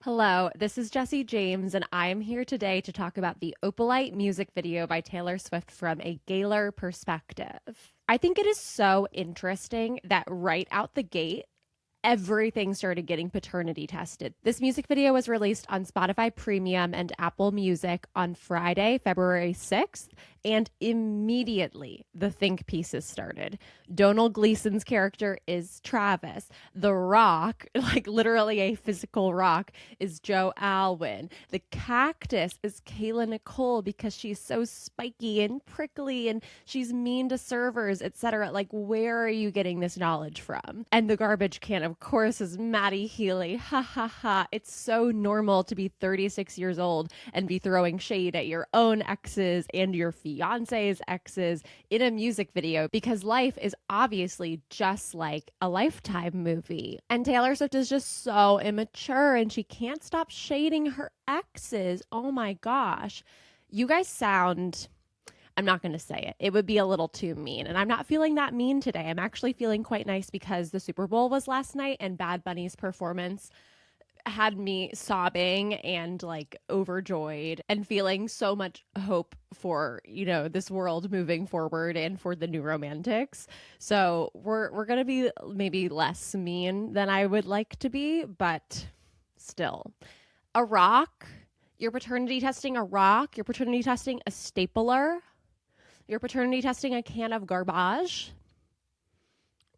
Hello, this is Jesse James, and I am here today to talk about the Opalite music video by Taylor Swift from a Gaylar perspective. I think it is so interesting that right out the gate, everything started getting paternity tested. This music video was released on Spotify Premium and Apple Music on Friday, February 6th, and immediately the think pieces started. Donal Gleason's character is Travis. The rock, like literally a physical rock, is Joe Alwyn. The cactus is Kayla Nicole because she's so spiky and prickly and she's mean to servers, etc. Like, where are you getting this knowledge from? And the garbage can, of course, is Maddie Healy. Ha ha ha. It's so normal to be 36 years old and be throwing shade at your own exes and your fiance's exes in a music video because life is obviously just like a Lifetime movie. And Taylor Swift is just so immature and she can't stop shading her exes. Oh my gosh. You guys sound... I'm not going to say it. It would be a little too mean. And I'm not feeling that mean today. I'm actually feeling quite nice because the Super Bowl was last night and Bad Bunny's performance had me sobbing and like overjoyed and feeling so much hope for, this world moving forward and for the new romantics. So we're going to be maybe less mean than I would like to be, but still. A rock? You're paternity testing a rock? You're paternity testing a stapler? You're paternity testing a can of garbage?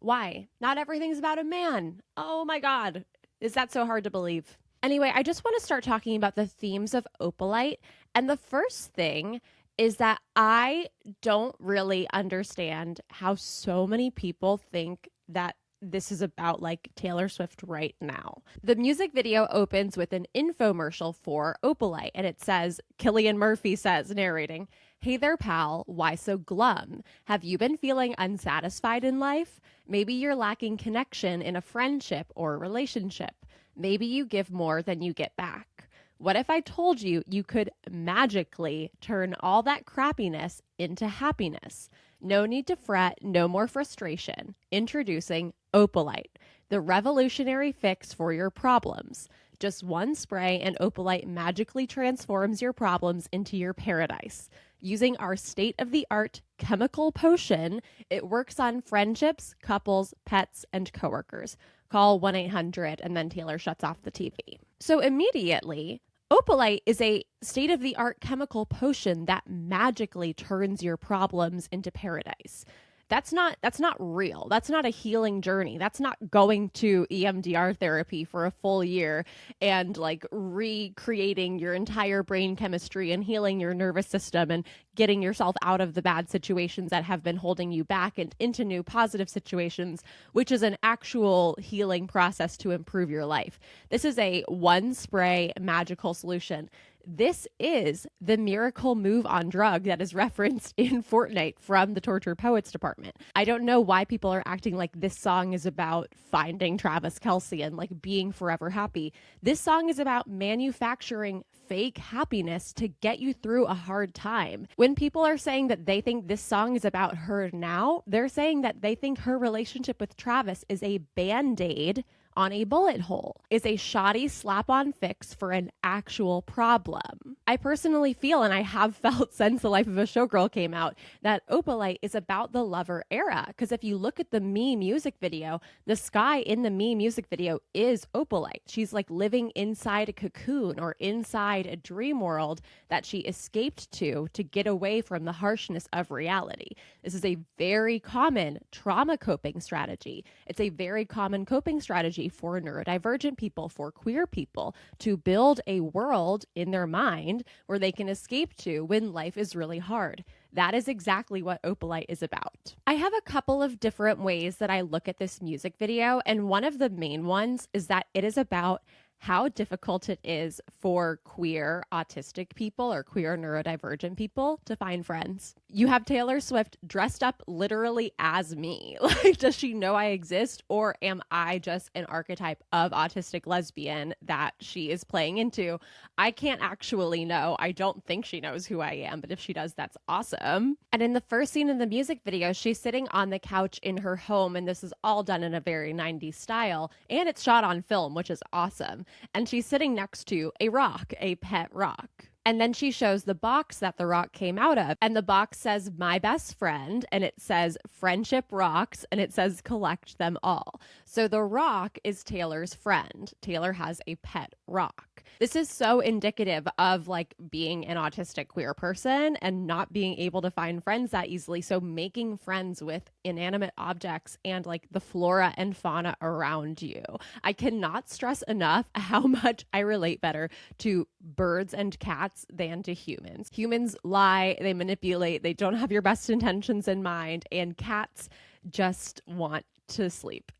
Why? Not everything's about a man. Oh my God. Is that so hard to believe? Anyway, I just want to start talking about the themes of Opalite. And the first thing is that I don't really understand how so many people think that this is about like Taylor Swift right now. The music video opens with an infomercial for Opalite, and it says, Cillian Murphy says, narrating, "Hey there, pal, why so glum? Have you been feeling unsatisfied in life? Maybe you're lacking connection in a friendship or relationship. Maybe you give more than you get back. What if I told you you could magically turn all that crappiness into happiness? No need to fret, no more frustration. Introducing Opalite, the revolutionary fix for your problems. Just one spray and Opalite magically transforms your problems into your paradise. Using our state-of-the-art chemical potion, it works on friendships, couples, pets, and coworkers. Call 1-800 and then Taylor shuts off the TV. So immediately, Opalite is a state-of-the-art chemical potion that magically turns your problems into paradise. That's not real. That's not a healing journey. That's not going to EMDR therapy for a full year and like recreating your entire brain chemistry and healing your nervous system and getting yourself out of the bad situations that have been holding you back and into new positive situations, which is an actual healing process to improve your life. This is a one spray magical solution. This is the miracle move on drug that is referenced in Fortnite from the Tortured Poets department. I don't know why people are acting like this song is about finding Travis Kelce and like being forever happy. This song is about manufacturing fake happiness to get you through a hard time. When people are saying that they think this song is about her now, they're saying that they think her relationship with Travis is a band-aid on a bullet hole, is a shoddy slap-on fix for an actual problem. I personally feel, and I have felt since The Life of a Showgirl came out, that Opalite is about the lover era. Because if you look at the Me music video, the sky in the Me music video is Opalite. She's like living inside a cocoon or inside a dream world that she escaped to get away from the harshness of reality. This is a very common trauma coping strategy. It's a very common coping strategy for neurodivergent people, for queer people, to build a world in their mind where they can escape to when life is really hard. That is exactly what Opalite is about. I have a couple of different ways that I look at this music video, and one of the main ones is that it is about how difficult it is for queer autistic people or queer neurodivergent people to find friends. You have Taylor Swift dressed up literally as me. Like, does she know I exist, or am I just an archetype of autistic lesbian that she is playing into? I can't actually know. I don't think she knows who I am, but if she does, that's awesome. And in the first scene in the music video, she's sitting on the couch in her home, and this is all done in a very 90s style, and it's shot on film, which is awesome. and she's sitting next to a rock, a pet rock. And then she shows the box that the rock came out of. And the box says, my best friend. And it says, friendship rocks. And it says, collect them all. So the rock is Taylor's friend. Taylor has a pet rock. This is so indicative of like being an autistic queer person and not being able to find friends that easily. So making friends with inanimate objects and like the flora and fauna around you. I cannot stress enough how much I relate better to birds and cats than to humans. Humans lie, they manipulate, they don't have your best intentions in mind, and cats just want to sleep.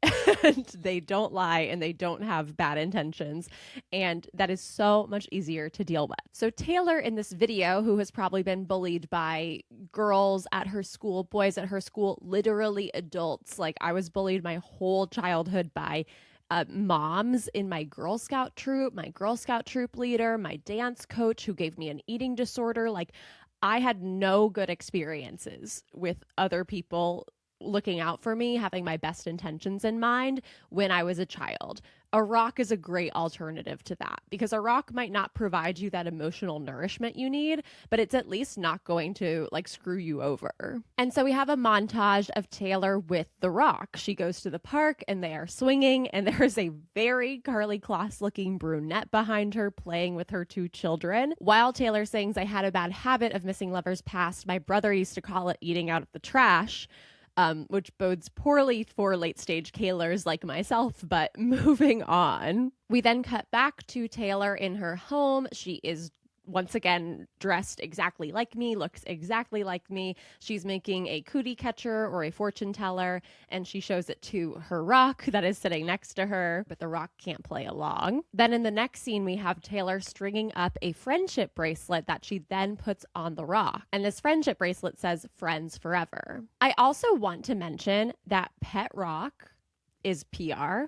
And they don't lie and they don't have bad intentions, and that is so much easier to deal with. So Taylor in this video, who has probably been bullied by girls at her school, boys at her school, literally adults. Like I was bullied my whole childhood by moms in my Girl Scout troop, my Girl Scout troop leader, my dance coach who gave me an eating disorder. Like I had no good experiences with other people looking out for me, having my best intentions in mind when I was a child. A rock is a great alternative to that, because a rock might not provide you that emotional nourishment you need, but it's at least not going to like screw you over. And so we have a montage of Taylor with the rock. She goes to the park and they are swinging, and there's a very Carly Kloss looking brunette behind her playing with her two children. While Taylor sings, I had a bad habit of missing lovers past. My brother used to call it eating out of the trash. Which bodes poorly for late-stage Gaylors like myself, but moving on. We then cut back to Taylor in her home. She is once again dressed exactly like me, looks exactly like me. She's making a cootie catcher or a fortune teller, and she shows it to her rock that is sitting next to her, but the rock can't play along. Then in the next scene, we have Taylor stringing up a friendship bracelet that she then puts on the rock. And this friendship bracelet says friends forever. I also want to mention that pet rock is PR,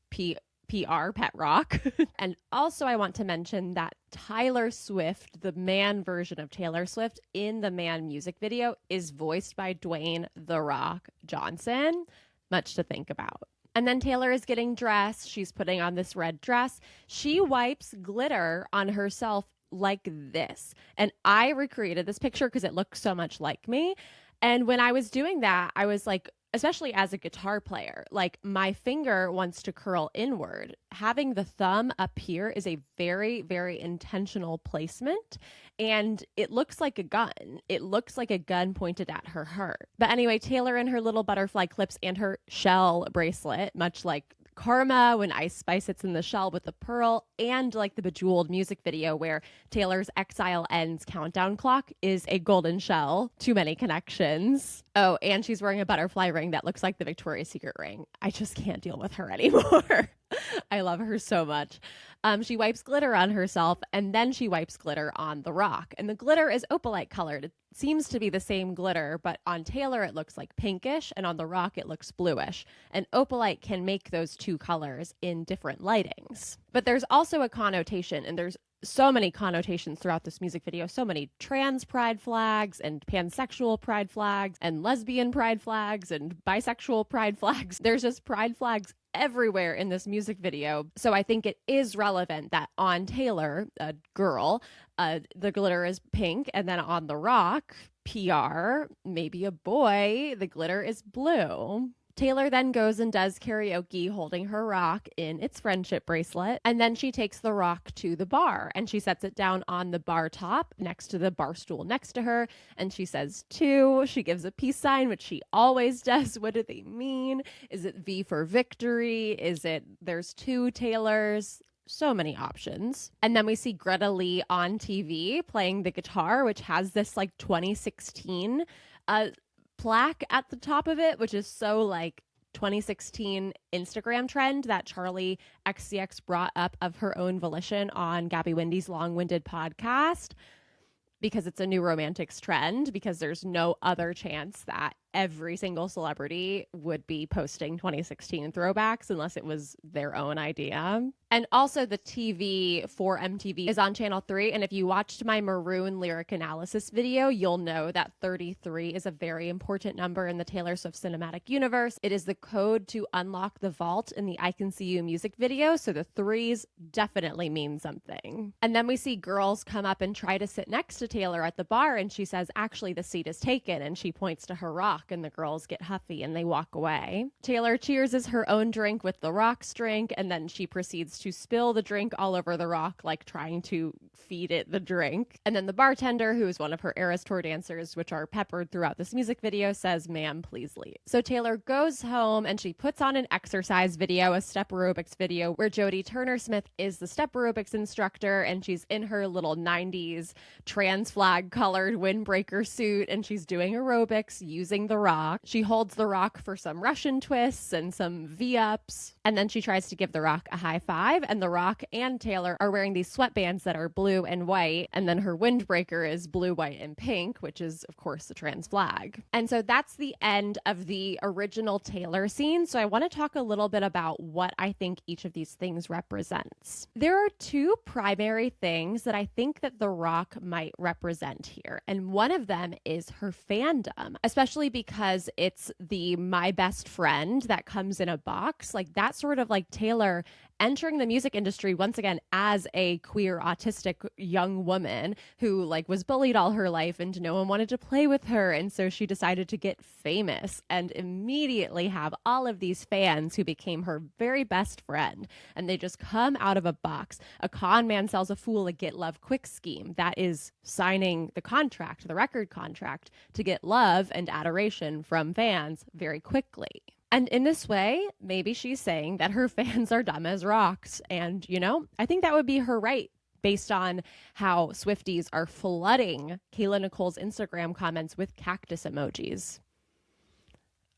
pet rock. And also I want to mention that Tyler Swift, the man version of Taylor Swift in the Man music video, is voiced by Dwayne "The Rock" Johnson. Much to think about. And then Taylor is getting dressed. She's putting on this red dress. She wipes glitter on herself like this. And I recreated this picture because it looks so much like me. And when I was doing that, I was like, especially as a guitar player, like my finger wants to curl inward. Having the thumb up here is a very, very intentional placement, and it looks like a gun. It looks like a gun pointed at her heart. But anyway, Taylor in her little butterfly clips and her shell bracelet, much like Karma when Ice Spice sits in the shell with the pearl, and like the Bejeweled music video where Taylor's Exile Ends countdown clock is a golden shell. Too many connections. Oh, and she's wearing a butterfly ring that looks like the Victoria's Secret ring. I just can't deal with her anymore. I love her so much. She wipes glitter on herself, and then she wipes glitter on the rock. And the glitter is opalite colored. It seems to be the same glitter, but on Taylor it looks like pinkish, and on the rock it looks bluish. And opalite can make those two colors in different lightings. But there's also a connotation, and there's so many connotations throughout this music video. So many trans pride flags and pansexual pride flags and lesbian pride flags and bisexual pride flags. There's just pride flags everywhere in this music video. So I think it is relevant that on Taylor, a girl, the glitter is pink, and then on the rock, PR, maybe a boy, the glitter is blue. Taylor then goes and does karaoke holding her rock in its friendship bracelet, and then she takes the rock to the bar and she sets it down on the bar top next to the bar stool next to her, and she says two. She gives a peace sign, which she always does. What do they mean? Is it V for victory? Is it there's two Taylors? So many options. And then we see Greta Lee on TV playing the guitar, which has this like 2016 plaque at the top of it, which is so like 2016 Instagram trend that Charlie XCX brought up of her own volition on Gabby Wendy's Long-Winded podcast, because it's a new romantics trend, because there's no other chance that every single celebrity would be posting 2016 throwbacks unless it was their own idea. And also the TV for MTV is on Channel 3. And if you watched my Maroon lyric analysis video, you'll know that 33 is a very important number in the Taylor Swift cinematic universe. It is the code to unlock the vault in the I Can See You music video. So the threes definitely mean something. And then we see girls come up and try to sit next to Taylor at the bar. And she says, actually, the seat is taken. And she points to her rock and the girls get huffy and they walk away. Taylor cheerses her own drink with the rock's drink. And then she proceeds to spill the drink all over the rock, like trying to feed it the drink. And then the bartender, who is one of her Eras Tour dancers, which are peppered throughout this music video, says, ma'am, please leave. So Taylor goes home and she puts on an exercise video, a step aerobics video, where Jodie Turner-Smith is the step aerobics instructor, and she's in her little 90s trans flag colored windbreaker suit, and she's doing aerobics using the rock. She holds the rock for some Russian twists and some V-ups, and then she tries to give the rock a high five, and the rock and Taylor are wearing these sweatbands that are blue and white, and then her windbreaker is blue, white, and pink, which is, of course, the trans flag. And so that's the end of the original Taylor scene. So I want to talk a little bit about what I think each of these things represents. There are two primary things that I think that the rock might represent here, and one of them is her fandom, especially because it's the my best friend that comes in a box, like that sort of like Taylor entering the music industry once again as a queer autistic young woman who like was bullied all her life and no one wanted to play with her, and so she decided to get famous and immediately have all of these fans who became her very best friend, and they just come out of a box. A con man sells a fool a get love quick scheme. That is signing the contract, the record contract, to get love and adoration from fans very quickly. And in this way, maybe she's saying that her fans are dumb as rocks. And, you know, I think that would be her right, based on how Swifties are flooding Kayla Nicole's Instagram comments with cactus emojis.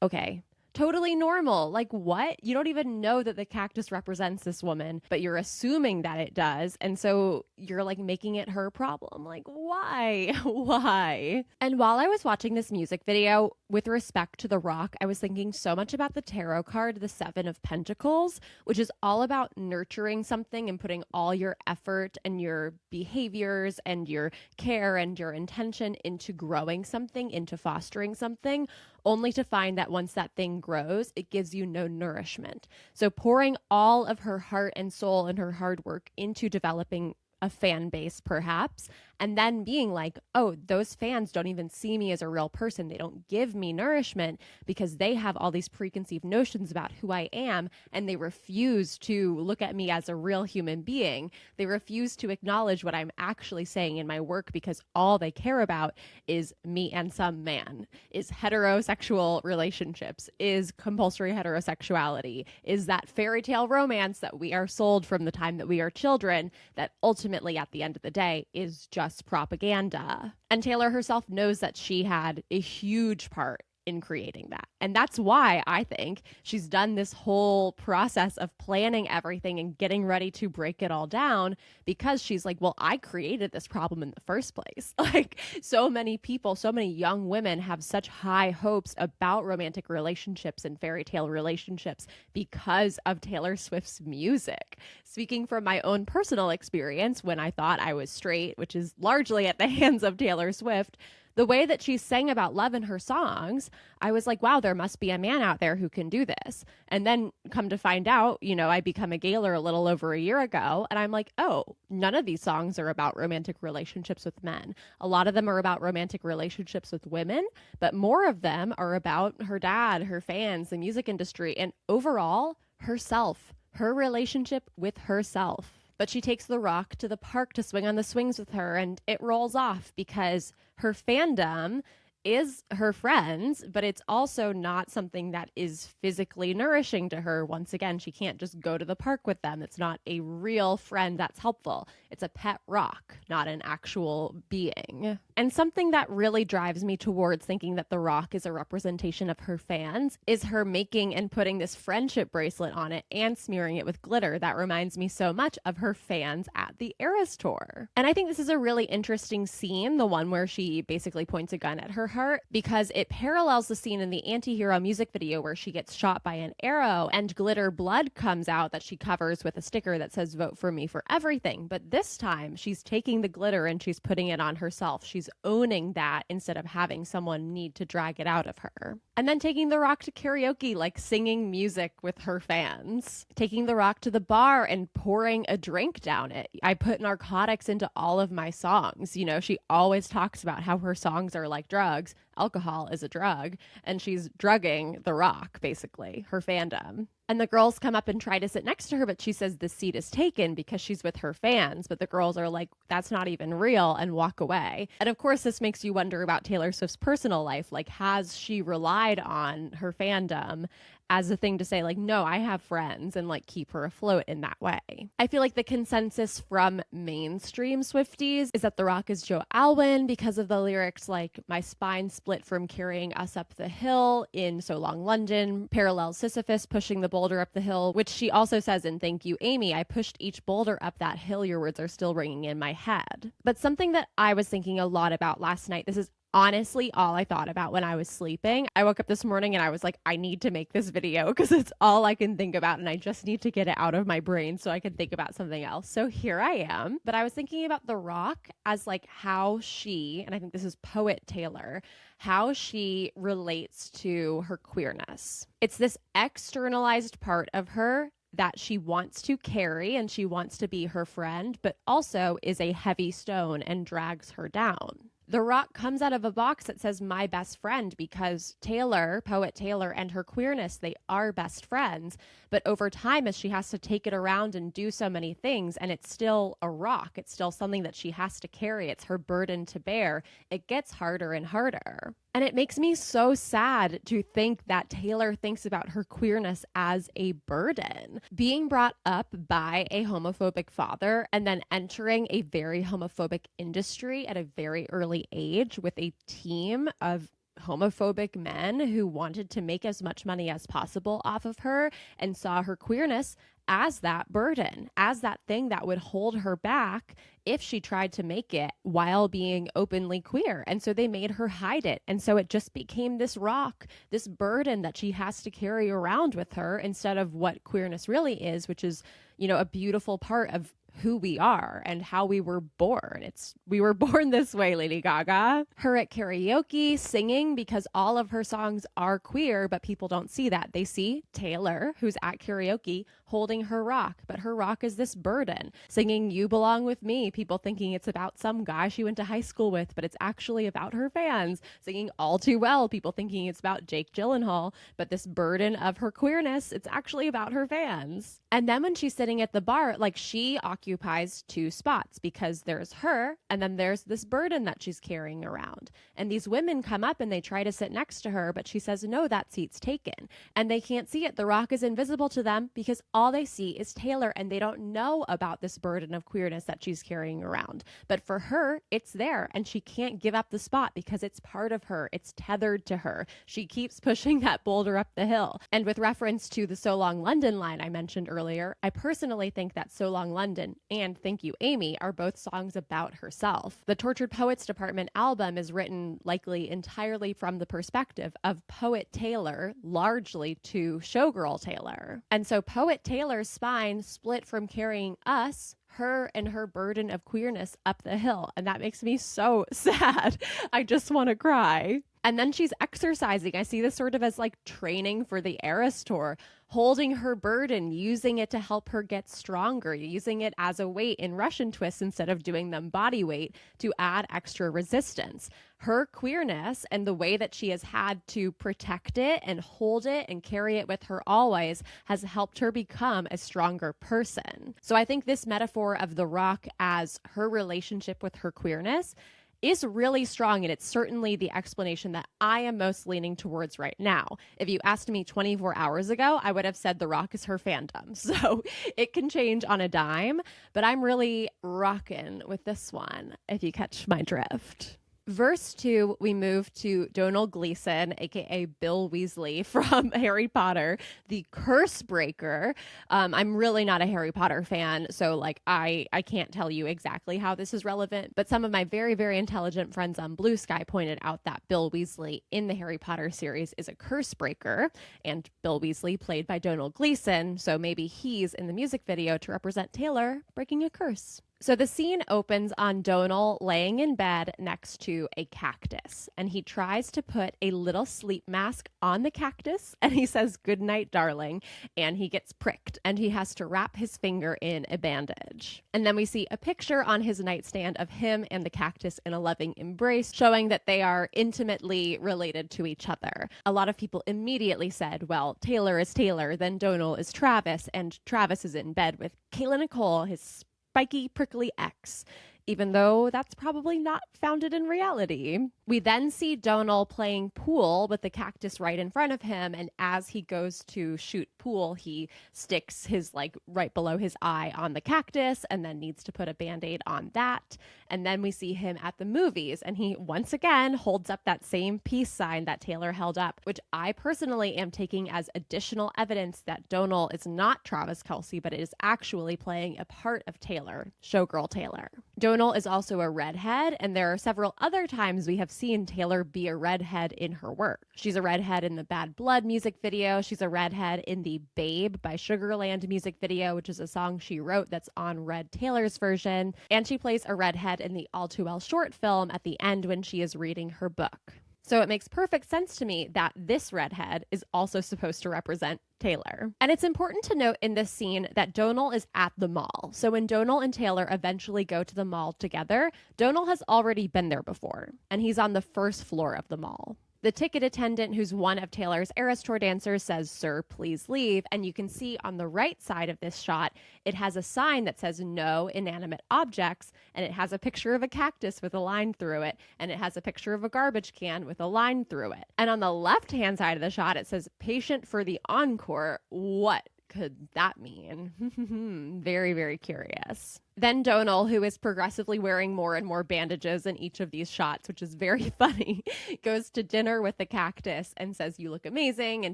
Okay. Totally normal. Like, what? You don't even know that the cactus represents this woman, but you're assuming that it does. And so you're like making it her problem. Like, why? Why? And while I was watching this music video, with respect to the rock, I was thinking so much about the tarot card, the Seven of Pentacles, which is all about nurturing something and putting all your effort and your behaviors and your care and your intention into growing something, into fostering something, only to find that once that thing grows, it gives you no nourishment. So pouring all of her heart and soul and her hard work into developing a fan base, perhaps, and then being like, oh, those fans don't even see me as a real person. They don't give me nourishment because they have all these preconceived notions about who I am, and they refuse to look at me as a real human being. They refuse to acknowledge what I'm actually saying in my work because all they care about is me and some man, is heterosexual relationships, is compulsory heterosexuality, is that fairy tale romance that we are sold from the time that we are children that ultimately at the end of the day is just propaganda. And Taylor herself knows that she had a huge part in creating that. And that's why I think she's done this whole process of planning everything and getting ready to break it all down, because she's like, well, I created this problem in the first place. Like, so many people, so many young women have such high hopes about romantic relationships and fairy tale relationships because of Taylor Swift's music. Speaking from my own personal experience, when I thought I was straight, which is largely at the hands of Taylor Swift, the way that she sang about love in her songs, I was like, wow, there must be a man out there who can do this. And then come to find out, you know, I become a Gayler a little over a year ago, and I'm like, oh, none of these songs are about romantic relationships with men. A lot of them are about romantic relationships with women, but more of them are about her dad, her fans, the music industry, and overall, herself, her relationship with herself. But she takes the rock to the park to swing on the swings with her, and it rolls off because her fandom is her friends, but it's also not something that is physically nourishing to her. Once again, she can't just go to the park with them. It's not a real friend that's helpful. It's a pet rock, not an actual being. And something that really drives me towards thinking that the rock is a representation of her fans is her making and putting this friendship bracelet on it and smearing it with glitter. That reminds me so much of her fans at the Eras Tour. And I think this is a really interesting scene, the one where she basically points a gun at her Heart because it parallels the scene in the Anti-Hero music video where she gets shot by an arrow and glitter blood comes out that she covers with a sticker that says "Vote for me for everything." But this time she's taking the glitter and she's putting it on herself. She's owning that instead of having someone need to drag it out of her. And then taking The Rock to karaoke, like singing music with her fans. Taking The Rock to the bar and pouring a drink down it. I put narcotics into all of my songs. You know, she always talks about how her songs are like drugs. Alcohol is a drug. And she's drugging The Rock, basically, her fandom. And the girls come up and try to sit next to her, but she says the seat is taken because she's with her fans. But the girls are like, that's not even real, and walk away. And of course, this makes you wonder about Taylor Swift's personal life. Like, has she relied on her fandom as a thing to say, like, no, I have friends, and like keep her afloat in that way? I feel like the consensus from mainstream Swifties is that The Rock is Joe Alwyn because of the lyrics like, my spine split from carrying us up the hill in So Long London, parallels Sisyphus pushing the boulder up the hill, which she also says in Thank You, Amy, I pushed each boulder up that hill, your words are still ringing in my head. But something that I was thinking a lot about last night, this is honestly all I thought about when I was sleeping. I woke up this morning and I was like, I need to make this video because it's all I can think about and I just need to get it out of my brain so I can think about something else. So here I am. But I was thinking about The Rock as like how she, and I think this is poet Taylor, how she relates to her queerness. It's this externalized part of her that she wants to carry and she wants to be her friend, but also is a heavy stone and drags her down. The Rock comes out of a box that says my best friend because Taylor, poet Taylor, and her queerness, they are best friends. But over time, as she has to take it around and do so many things, and it's still a rock, it's still something that she has to carry, it's her burden to bear, it gets harder and harder. And it makes me so sad to think that Taylor thinks about her queerness as a burden. Being brought up by a homophobic father and then entering a very homophobic industry at a very early age with a team of homophobic men who wanted to make as much money as possible off of her and saw her queerness as that burden, as that thing that would hold her back if she tried to make it while being openly queer. And so they made her hide it. And so it just became this rock, this burden that she has to carry around with her instead of what queerness really is, which is, you know, a beautiful part of who we are and how we were born. We were born this way, Lady Gaga. Her at karaoke singing because all of her songs are queer, but people don't see that. They see Taylor, who's at karaoke, holding her rock, but her rock is this burden. Singing You Belong With Me, people thinking it's about some guy she went to high school with, but it's actually about her fans. Singing All Too Well, people thinking it's about Jake Gyllenhaal, but this burden of her queerness, it's actually about her fans. And then when she's sitting at the bar, like she occupies two spots because there's her and then there's this burden that she's carrying around. And these women come up and they try to sit next to her, but she says, no, that seat's taken. And they can't see it. The rock is invisible to them because all they see is Taylor and they don't know about this burden of queerness that she's carrying around. But for her, it's there and she can't give up the spot because it's part of her. It's tethered to her. She keeps pushing that boulder up the hill. And with reference to the So Long London line I mentioned earlier, I personally think that So Long London and Thank You, Amy are both songs about herself. The Tortured Poets Department album is written likely entirely from the perspective of poet Taylor, largely to showgirl Taylor. And so poet Taylor's spine split from carrying us, her and her burden of queerness up the hill. And that makes me so sad. I just want to cry. And then she's exercising. I see this sort of as like training for the Eras tour, holding her burden, using it to help her get stronger, using it as a weight in Russian twists instead of doing them body weight to add extra resistance. Her queerness and the way that she has had to protect it and hold it and carry it with her always has helped her become a stronger person. So I think this metaphor of the rock as her relationship with her queerness is really strong, and it's certainly the explanation that I am most leaning towards right now. If you asked me 24 hours ago, I would have said The Rock is her fandom. So it can change on a dime, but I'm really rocking with this one, if you catch my drift. Verse 2, we move to Donal Gleason, aka Bill Weasley from Harry Potter, the curse breaker. I'm really not a Harry Potter fan, so like I can't tell you exactly how this is relevant, but some of my very, very intelligent friends on Blue Sky pointed out that Bill Weasley in the Harry Potter series is a curse breaker, and Bill Weasley played by Donal Gleeson, so maybe he's in the music video to represent Taylor breaking a curse. So the scene opens on Donal laying in bed next to a cactus, and he tries to put a little sleep mask on the cactus, and he says, "Good night, darling," and he gets pricked, and he has to wrap his finger in a bandage. And then we see a picture on his nightstand of him and the cactus in a loving embrace, showing that they are intimately related to each other. A lot of people immediately said, well, Taylor is Taylor, then Donal is Travis, and Travis is in bed with Kayla Nicole, his spiky, prickly ex, even though that's probably not founded in reality. We then see Donal playing pool with the cactus right in front of him, and as he goes to shoot pool, he sticks his, like, right below his eye on the cactus and then needs to put a Band-Aid on that. And then we see him at the movies, and he once again holds up that same peace sign that Taylor held up, which I personally am taking as additional evidence that Donal is not Travis Kelce, but is actually playing a part of Taylor, showgirl Taylor. Donal is also a redhead, and there are several other times we have seen Taylor be a redhead in her work. She's a redhead in the Bad Blood music video. She's a redhead in the Babe by Sugarland music video, which is a song she wrote that's on Red Taylor's version. And she plays a redhead in the All Too Well short film at the end when she is reading her book. So it makes perfect sense to me that this redhead is also supposed to represent Taylor. And it's important to note in this scene that Donal is at the mall. So when Donal and Taylor eventually go to the mall together, Donal has already been there before, and he's on the first floor of the mall. The ticket attendant, who's one of Taylor's Eras Tour dancers, says, "Sir, please leave." And you can see on the right side of this shot, it has a sign that says "No inanimate objects," and it has a picture of a cactus with a line through it, and it has a picture of a garbage can with a line through it. And on the left-hand side of the shot, it says "Patient for the encore." What could that mean? Very, very curious. Then Donal, who is progressively wearing more and more bandages in each of these shots, which is very funny, goes to dinner with the cactus and says, "You look amazing," and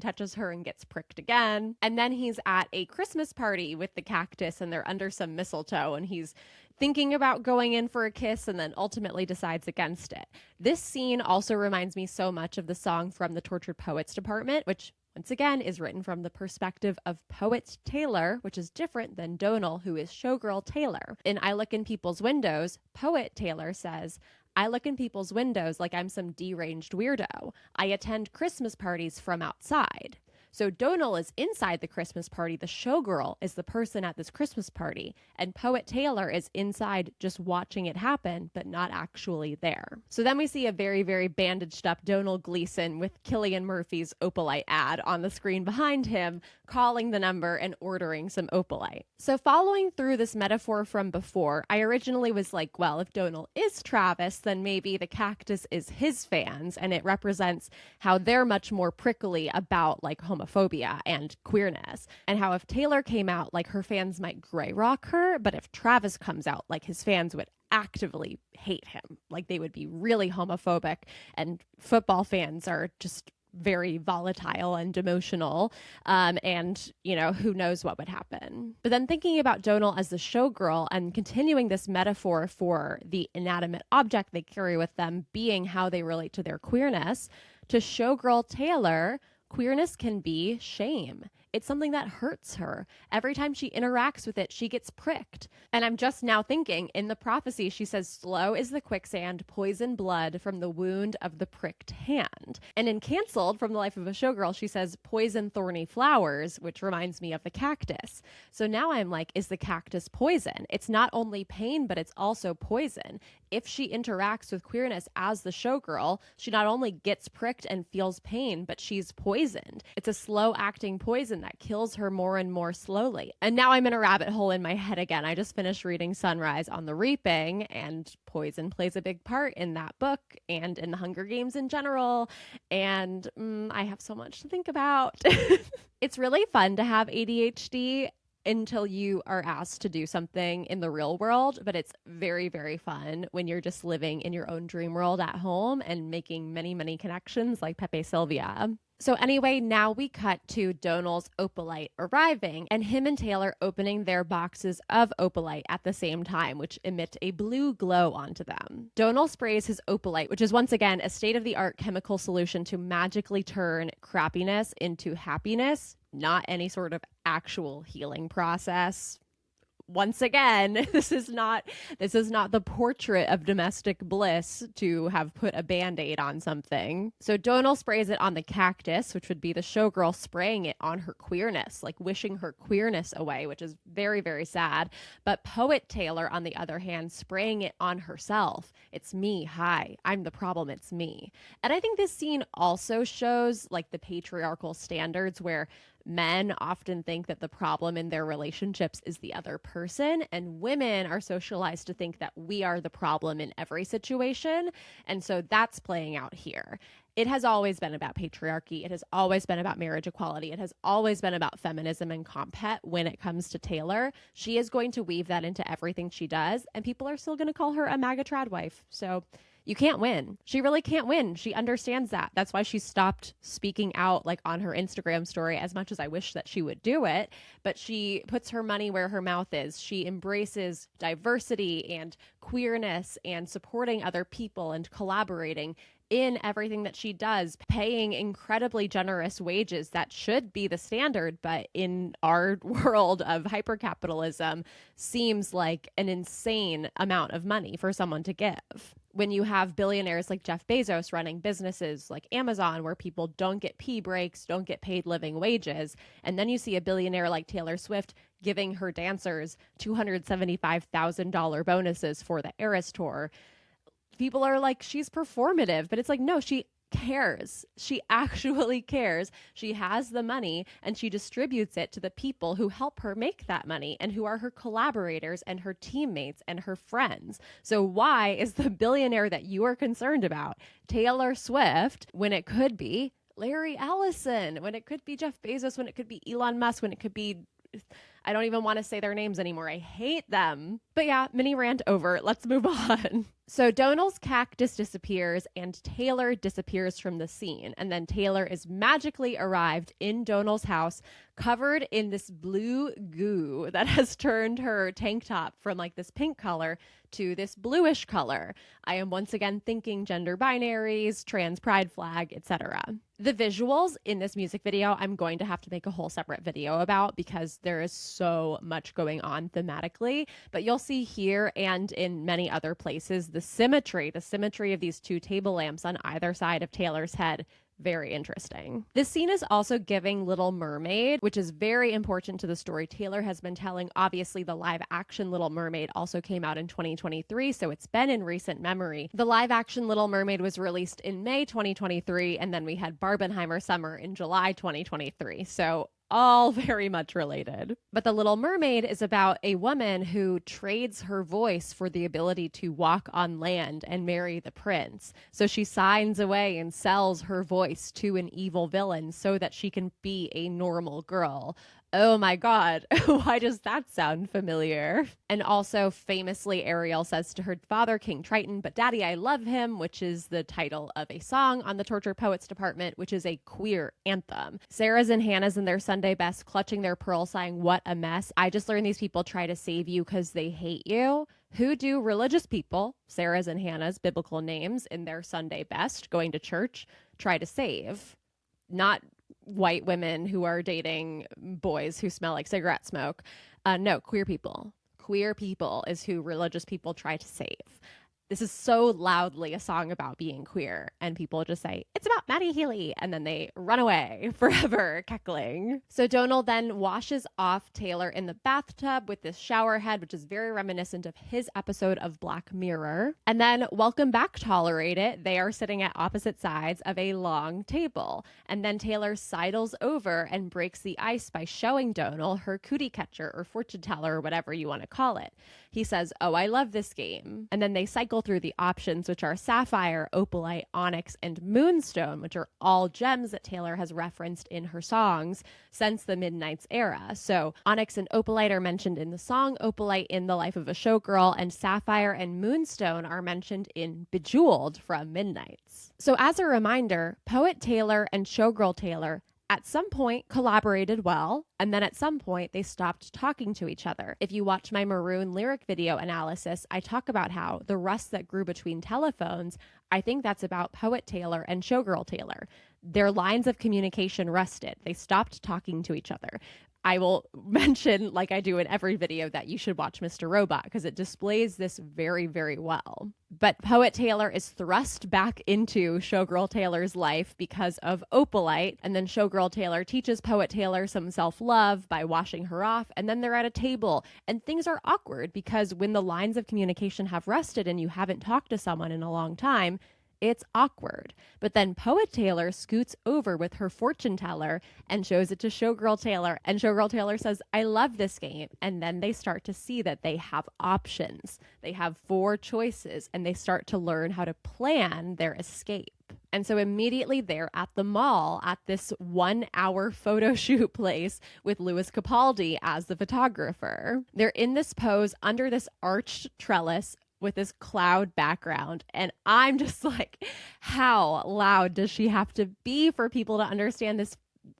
touches her and gets pricked again. And then he's at a Christmas party with the cactus, and they're under some mistletoe, and he's thinking about going in for a kiss and then ultimately decides against it. This scene also reminds me so much of the song from the Tortured Poets Department, which once again is written from the perspective of poet Taylor, which is different than Donal, who is showgirl Taylor. In I Look in People's Windows, poet Taylor says, "I look in people's windows like I'm some deranged weirdo. I attend Christmas parties from outside." So Donal is inside the Christmas party. The showgirl is the person at this Christmas party. And poet Taylor is inside just watching it happen, but not actually there. So then we see a very, very bandaged up Donal Gleeson with Cillian Murphy's Opalite ad on the screen behind him, calling the number and ordering some Opalite. So following through this metaphor from before, I originally was like, well, if Donal is Travis, then maybe the cactus is his fans, and it represents how they're much more prickly about like homophobia and queerness, and how if Taylor came out, like her fans might gray rock her, but if Travis comes out, like his fans would actively hate him. Like they would be really homophobic, and football fans are just very volatile and emotional, and you know, who knows what would happen. But then thinking about Donal as the showgirl and continuing this metaphor for the inanimate object they carry with them being how they relate to their queerness, to showgirl Taylor, queerness can be shame. It's something that hurts her. Every time she interacts with it, she gets pricked. And I'm just now thinking, in the prophecy, she says, "Slow is the quicksand, poison blood from the wound of the pricked hand." And in Canceled, From the Life of a Showgirl, she says, "Poison thorny flowers," which reminds me of the cactus. So now I'm like, is the cactus poison? It's not only pain, but it's also poison. If she interacts with queerness as the showgirl, she not only gets pricked and feels pain, but she's poisoned. It's a slow acting poison that kills her more and more slowly. And now I'm in a rabbit hole in my head again. I just finished reading Sunrise on the Reaping, and poison plays a big part in that book and in the Hunger Games in general. And I have so much to think about. It's really fun to have ADHD. until you are asked to do something in the real world, but it's very, very fun when you're just living in your own dream world at home and making many, many connections like Pepe Sylvia. So anyway, now we cut to Domhnall's Opalite arriving and him and Taylor opening their boxes of Opalite at the same time, which emit a blue glow onto them. Domhnall sprays his Opalite, which is once again a state-of-the-art chemical solution to magically turn crappiness into happiness, not any sort of actual healing process. Once again, this is not the portrait of domestic bliss to have put a Band-Aid on something. So Domhnall sprays it on the cactus, which would be the showgirl spraying it on her queerness, like wishing her queerness away, which is very, very sad. But poet Taylor, on the other hand, spraying it on herself. It's me. Hi, I'm the problem. It's me. And I think this scene also shows like the patriarchal standards where men often think that the problem in their relationships is the other person, and women are socialized to think that we are the problem in every situation. And so that's playing out here. It has always been about patriarchy. It has always been about marriage equality. It has always been about feminism and compet when it comes to Taylor. She is going to weave that into everything she does, and people are still going to call her a MAGA trad wife. So you can't win. She really can't win. She understands that. That's why she stopped speaking out like on her Instagram story, as much as I wish that she would do it. But she puts her money where her mouth is. She embraces diversity and queerness and supporting other people and collaborating in everything that she does, paying incredibly generous wages that should be the standard, but in our world of hypercapitalism seems like an insane amount of money for someone to give. When you have billionaires like Jeff Bezos running businesses like Amazon, where people don't get pee breaks, don't get paid living wages, and then you see a billionaire like Taylor Swift giving her dancers $275,000 bonuses for the Eras Tour, people are like, she's performative. But it's like, no, she cares. She actually cares. She has the money and she distributes it to the people who help her make that money and who are her collaborators and her teammates and her friends. So why is the billionaire that you are concerned about Taylor Swift when it could be Larry Ellison, when it could be Jeff Bezos, when it could be Elon Musk, when it could be, I don't even want to say their names anymore. I hate them. But yeah, mini rant over. Let's move on. So Domhnall's cactus disappears and Taylor disappears from the scene. And then Taylor is magically arrived in Domhnall's house covered in this blue goo that has turned her tank top from like this pink color to this bluish color. I am once again thinking gender binaries, trans pride flag, etc. The visuals in this music video, I'm going to have to make a whole separate video about because there is so much going on thematically. But you'll see here and in many other places the symmetry of these two table lamps on either side of Taylor's head. Very interesting. This scene is also giving Little Mermaid, which is very important to the story Taylor has been telling. Obviously, the live action Little Mermaid also came out in 2023, so it's been in recent memory. The live action Little Mermaid was released in May 2023, and then we had Barbenheimer Summer in July 2023. So all very much related. But The Little Mermaid is about a woman who trades her voice for the ability to walk on land and marry the prince. So she signs away and sells her voice to an evil villain so that she can be a normal girl. Oh my God, why does that sound familiar? And also famously, Ariel says to her father, King Triton, "But Daddy, I love him," which is the title of a song on the Torture Poets Department, which is a queer anthem. Sarah's and Hannah's in their Sunday best, clutching their pearl, sighing, "What a mess. I just learned these people try to save you because they hate you." Who do religious people, Sarah's and Hannah's biblical names, in their Sunday best, going to church, try to save? Not white women who are dating boys who smell like cigarette smoke. No, queer people. Queer people is who religious people try to save. This is so loudly a song about being queer, and people just say, "It's about Maddie Healy," and then they run away forever cackling. So Domhnall then washes off Taylor in the bathtub with this shower head, which is very reminiscent of his episode of Black Mirror. And then, welcome back, Tolerate It. They are sitting at opposite sides of a long table. And then Taylor sidles over and breaks the ice by showing Domhnall her cootie catcher or fortune teller or whatever you want to call it. He says, "Oh, I love this game." And then they cycle cycle through the options, which are sapphire, opalite, onyx, and moonstone, which are all gems that Taylor has referenced in her songs since the Midnights era. So onyx and opalite are mentioned in the song Opalite in The Life of a Showgirl, and sapphire and moonstone are mentioned in Bejeweled from Midnights. So as a reminder, poet Taylor and showgirl Taylor at some point collaborated well, and then at some point they stopped talking to each other. If you watch my Maroon lyric video analysis, I talk about how the rust that grew between telephones, I think that's about poet Taylor and showgirl Taylor. Their lines of communication rusted. They stopped talking to each other. I will mention, like I do in every video, that you should watch Mr. Robot because it displays this very, very well. But poet Taylor is thrust back into showgirl Taylor's life because of Opalite, and then showgirl Taylor teaches poet Taylor some self-love by washing her off, and then they're at a table, and things are awkward because when the lines of communication have rusted and you haven't talked to someone in a long time, it's awkward. But then poet Taylor scoots over with her fortune teller and shows it to showgirl Taylor. And showgirl Taylor says, I love this game. And then they start to see that they have options. They have 4 choices, and they start to learn how to plan their escape. And so immediately they're at the mall at this 1-hour photo shoot place with Lewis Capaldi as the photographer. They're in this pose under this arched trellis with this cloud background. And I'm just like, how loud does she have to be for people to understand this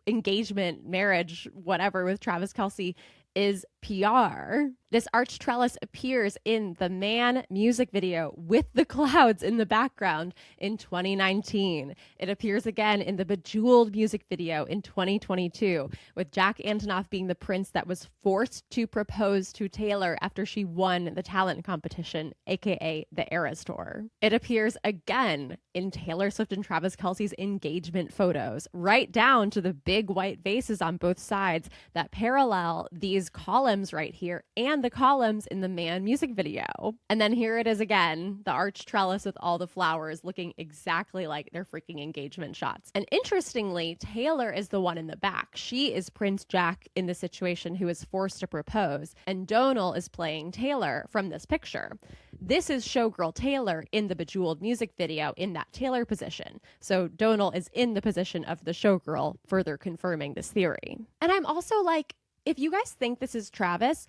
engagement, marriage, whatever with Travis Kelce is PR? This arched trellis appears in the Man music video with the clouds in the background in 2019. It appears again in the Bejeweled music video in 2022, with Jack Antonoff being the prince that was forced to propose to Taylor after she won the talent competition, aka the Eras Tour. It appears again in Taylor Swift and Travis Kelce's engagement photos, right down to the big white vases on both sides that parallel these columns right here and the columns in the Man music video. And then here it is again, the arched trellis with all the flowers looking exactly like their freaking engagement shots. And interestingly, Taylor is the one in the back. She is Prince Jack in the situation who is forced to propose, and Donal is playing Taylor from this picture. This is showgirl Taylor in the Bejeweled music video in that Taylor position. So Donal is in the position of the showgirl, further confirming this theory. And I'm also like, if you guys think this is Travis,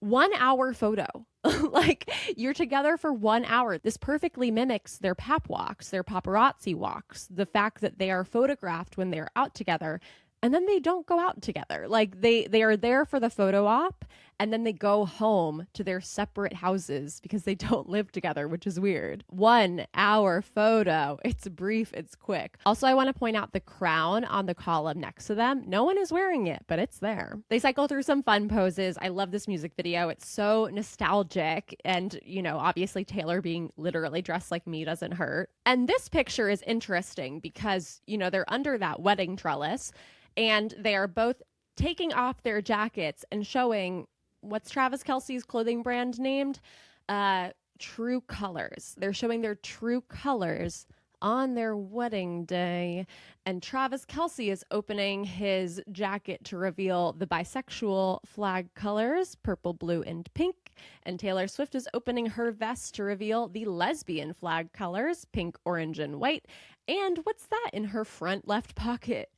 1-hour photo. Like, you're together for 1 hour. This perfectly mimics their pap walks, their paparazzi walks, the fact that they are photographed when they're out together, and then they don't go out together. Like, they are there for the photo op, and then they go home to their separate houses because they don't live together, which is weird. 1 hour photo. It's brief, it's quick. Also, I want to point out the crown on the column next to them. No one is wearing it, but it's there. They cycle through some fun poses. I love this music video. It's so nostalgic. And, you know, obviously Taylor being literally dressed like me doesn't hurt. And this picture is interesting because, you know, they're under that wedding trellis and they are both taking off their jackets and showing, what's Travis Kelce's clothing brand named? True Colors. They're showing their true colors on their wedding day. And Travis Kelce is opening his jacket to reveal the bisexual flag colors, purple, blue, and pink. And Taylor Swift is opening her vest to reveal the lesbian flag colors, pink, orange, and white. And what's that in her front left pocket?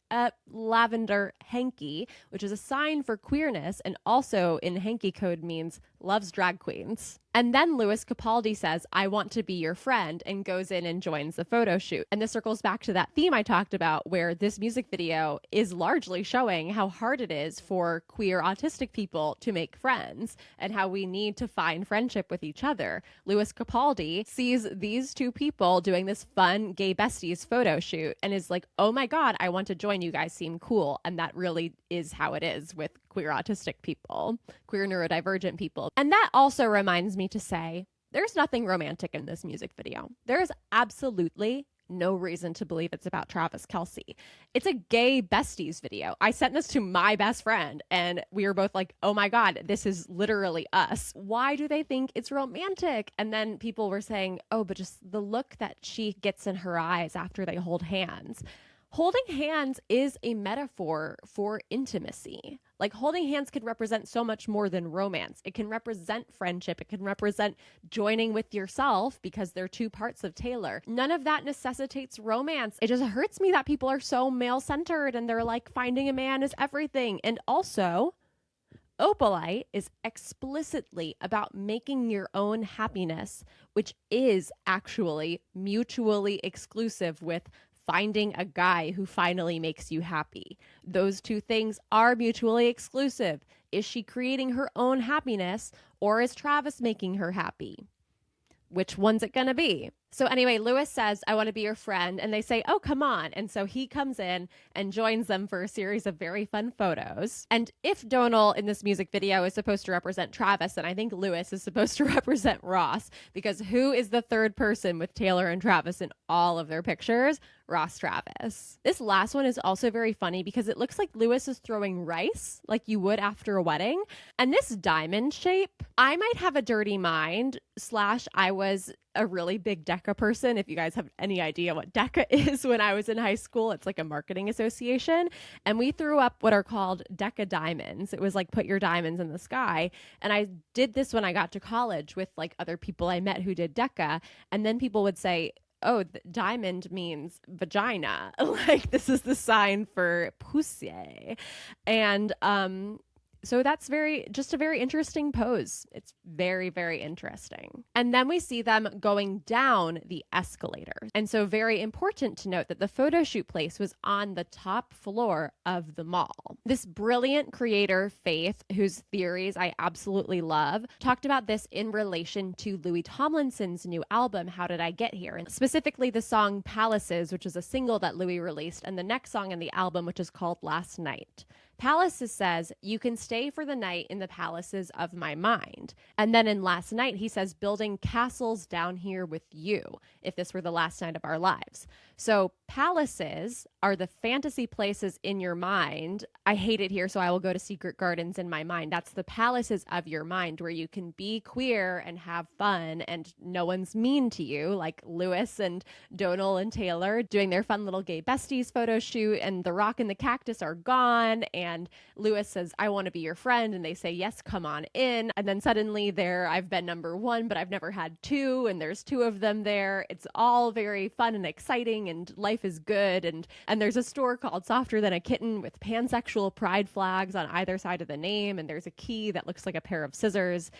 Lavender hanky, which is a sign for queerness and also in hanky code means loves drag queens. And then Lewis Capaldi says, I want to be your friend, and goes in and joins the photo shoot. And this circles back to that theme I talked about where this music video is largely showing how hard it is for queer autistic people to make friends and how we need to find friendship with each other. Lewis Capaldi sees these two people doing this fun gay besties photo shoot and is like, oh my God, I want to join. You guys seem cool. And that really is how it is with queer autistic people, queer neurodivergent people. And that also reminds me to say, there's nothing romantic in this music video. There is absolutely no reason to believe it's about Travis Kelce. It's a gay besties video. I sent this to my best friend and we were both like, oh my God, this is literally us. Why do they think it's romantic? And then people were saying, oh, but just the look that she gets in her eyes after they hold hands. Holding hands is a metaphor for intimacy. Like holding hands can represent so much more than romance. It can represent friendship. It can represent joining with yourself because they're two parts of Taylor. None of that necessitates romance. It just hurts me that people are so male-centered and they're like finding a man is everything. And also, Opalite is explicitly about making your own happiness, which is actually mutually exclusive with finding a guy who finally makes you happy. Those two things are mutually exclusive. Is she creating her own happiness, or is Travis making her happy? Which one's it gonna be? So anyway, Lewis says, I want to be your friend. And they say, oh, come on. And so he comes in and joins them for a series of very fun photos. And if Donal in this music video is supposed to represent Travis, then I think Lewis is supposed to represent Ross, because who is the third person with Taylor and Travis in all of their pictures? Ross Travis. This last one is also very funny because it looks like Lewis is throwing rice like you would after a wedding. And this diamond shape, I might have a dirty mind / I was a really big Decca person. If you guys have any idea what Decca is, when I was in high school, it's like a marketing association. And we threw up what are called Decca diamonds. It was like put your diamonds in the sky. And I did this when I got to college with like other people I met who did Decca. And then people would say, oh, diamond means vagina. Like this is the sign for pussy. And so that's just a very interesting pose. It's very, very interesting. And then we see them going down the escalator. And so very important to note that the photo shoot place was on the top floor of the mall. This brilliant creator, Faith, whose theories I absolutely love, talked about this in relation to Louis Tomlinson's new album, How Did I Get Here? And specifically the song Palaces, which is a single that Louis released, and the next song in the album, which is called Last Night. Palaces says, you can stay for the night in the palaces of my mind. And then in Last Night, he says, building castles down here with you, if this were the last night of our lives. So palaces are the fantasy places in your mind. I hate it here, so I will go to secret gardens in my mind. That's the palaces of your mind where you can be queer and have fun and no one's mean to you, like Lewis and Donal and Taylor doing their fun little gay besties photo shoot, and the rock and the cactus are gone. And Lewis says, I want to be your friend. And they say, yes, come on in. And then suddenly I've been number one, but I've never had two. And there's two of them there. It's all very fun and exciting and life is good. And there's a store called Softer Than a Kitten with pansexual pride flags on either side of the name. And there's a key that looks like a pair of scissors.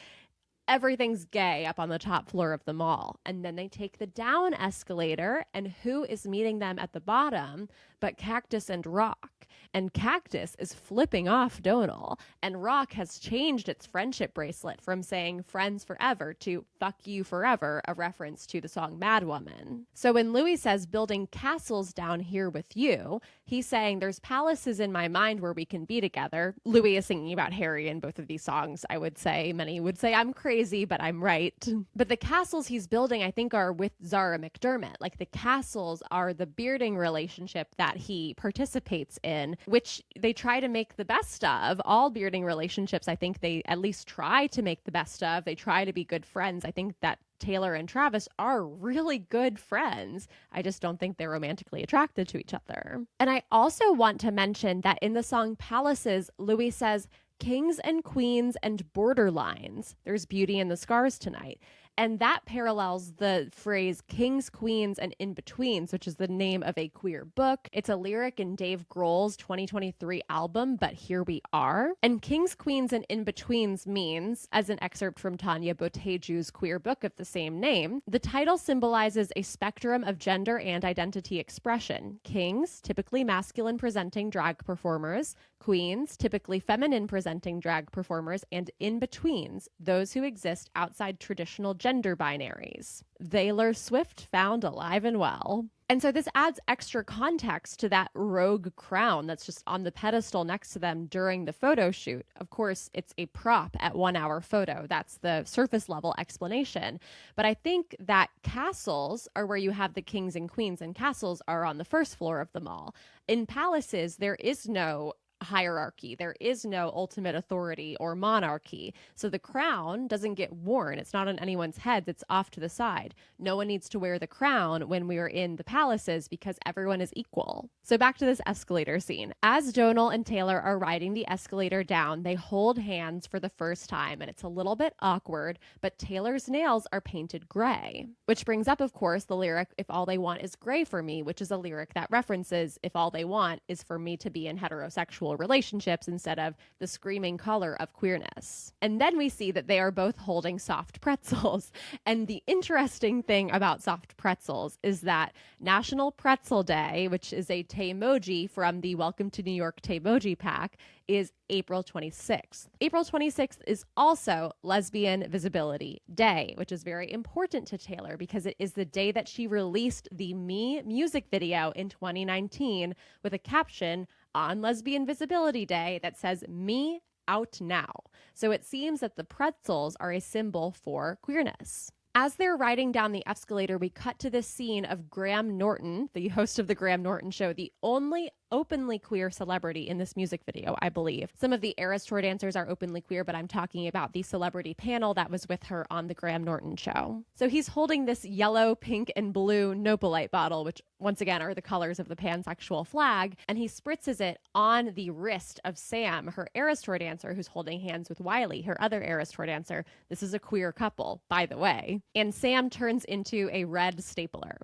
Everything's gay up on the top floor of the mall. And then they take the down escalator, and who is meeting them at the bottom but Cactus and Rock? And Cactus is flipping off Donal, and Rock has changed its friendship bracelet from saying friends forever to fuck you forever, a reference to the song Mad Woman. So when Louis says building castles down here with you, he's saying there's palaces in my mind where we can be together. Louis is singing about Harry in both of these songs, I would say. Many would say I'm crazy, but I'm right. But the castles he's building, I think, are with Zara McDermott. Like the castles are the bearding relationship that he participates in, which they try to make the best of. All bearding relationships, I think they at least try to make the best of. They try to be good friends. I think that Taylor and Travis are really good friends. I just don't think they're romantically attracted to each other. And I also want to mention that in the song Palaces, Louis says, kings and queens and borderlines. There's beauty in the scars tonight. And that parallels the phrase kings, queens, and in-betweens, which is the name of a queer book. It's a lyric in Dave Grohl's 2023 album, But Here We Are. And kings, queens, and in-betweens means, as an excerpt from Tanya Boteju's queer book of the same name, the title symbolizes a spectrum of gender and identity expression. Kings, typically masculine presenting drag performers, queens, typically feminine presenting drag performers, and in-betweens, those who exist outside traditional gender binaries. Taylor Swift found alive and well. And so this adds extra context to that rogue crown that's just on the pedestal next to them during the photo shoot. Of course, it's a prop at 1 hour photo. That's the surface level explanation. But I think that castles are where you have the kings and queens, and castles are on the first floor of the mall. In palaces, there is no hierarchy. There is no ultimate authority or monarchy. So the crown doesn't get worn. It's not on anyone's heads. It's off to the side. No one needs to wear the crown when we are in the palaces because everyone is equal. So back to this escalator scene. As Donal and Taylor are riding the escalator down, they hold hands for the first time, and it's a little bit awkward, but Taylor's nails are painted gray, which brings up, of course, the lyric, "If all they want is gray for me," which is a lyric that references if all they want is for me to be in heterosexual relationships instead of the screaming color of queerness. And then we see that they are both holding soft pretzels. And the interesting thing about soft pretzels is that National Pretzel Day, which is a Taymoji from the Welcome to New York Taymoji pack, is April 26th. April 26th is also Lesbian Visibility Day, which is very important to Taylor because it is the day that she released the Me music video in 2019 with a caption on Lesbian Visibility Day that says, "Me out now." So it seems that the pretzels are a symbol for queerness. As they're riding down the escalator, we cut to this scene of Graham Norton, the host of the Graham Norton Show, the only openly queer celebrity in this music video, I believe. Some of the Eras Tour dancers are openly queer, but I'm talking about the celebrity panel that was with her on the Graham Norton Show. So he's holding this yellow, pink, and blue Opalite bottle, which once again are the colors of the pansexual flag, and he spritzes it on the wrist of Sam, her Eras Tour dancer, who's holding hands with Wiley, her other Eras Tour dancer. This is a queer couple, by the way. And Sam turns into a red stapler.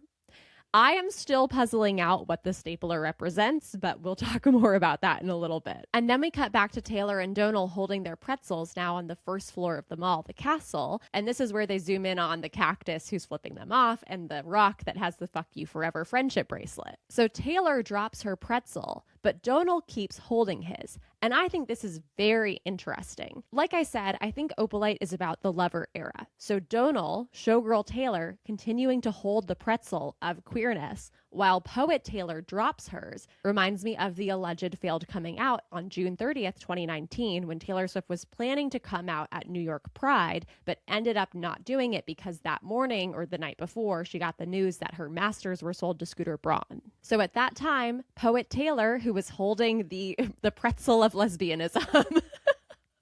I am still puzzling out what the stapler represents, but we'll talk more about that in a little bit. And then we cut back to Taylor and Donal holding their pretzels now on the first floor of the mall, the castle. And this is where they zoom in on the cactus who's flipping them off and the rock that has the "fuck you forever" friendship bracelet. So Taylor drops her pretzel, but Donal keeps holding his. And I think this is very interesting. Like I said, I think Opalite is about the lover era. So Donal, showgirl Taylor, continuing to hold the pretzel of queerness, while poet Taylor drops hers, reminds me of the alleged failed coming out on June 30th, 2019, when Taylor Swift was planning to come out at New York Pride, but ended up not doing it because that morning or the night before, she got the news that her masters were sold to Scooter Braun. So at that time, poet Taylor, who was holding the pretzel of lesbianism,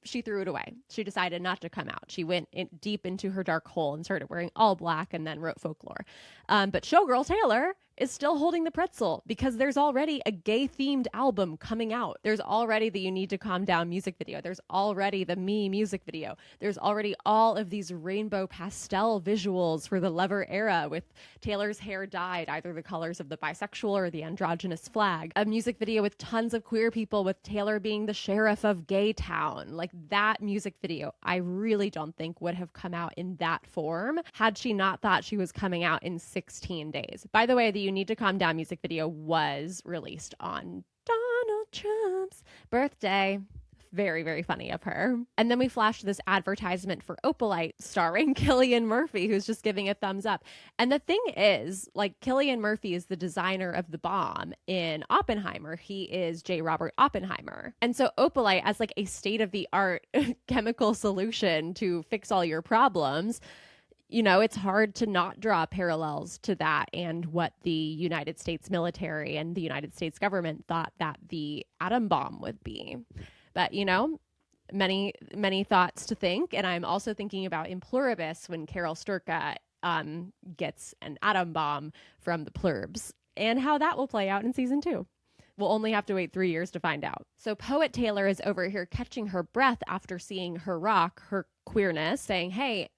she threw it away. She decided not to come out. She went deep into her dark hole and started wearing all black and then wrote folklore. But showgirl Taylor is still holding the pretzel because there's already a gay-themed album coming out. There's already the You Need to Calm Down music video. There's already the Me music video. There's already all of these rainbow pastel visuals for the lover era with Taylor's hair dyed either the colors of the bisexual or the androgynous flag. A music video with tons of queer people with Taylor being the sheriff of Gay Town. Like that music video, I really don't think would have come out in that form had she not thought she was coming out in 16 days. By the way, the You Need to Calm Down music video was released on Donald Trump's birthday. Very, very funny of her. And then we flash to this advertisement for Opalite starring Cillian Murphy, who's just giving a thumbs up. And the thing is, like, Cillian Murphy is the designer of the bomb in Oppenheimer. He is J. Robert Oppenheimer. And so Opalite, as like a state-of-the-art chemical solution to fix all your problems, you know, it's hard to not draw parallels to that and what the United States military and the United States government thought that the atom bomb would be. But, you know, many thoughts to think. And I'm also thinking about in Pluribus when Carol Sturka gets an atom bomb from the Plurbs and how that will play out in season 2. We'll only have to wait 3 years to find out. So poet Taylor is over here catching her breath after seeing her rock, her queerness, saying, "Hey,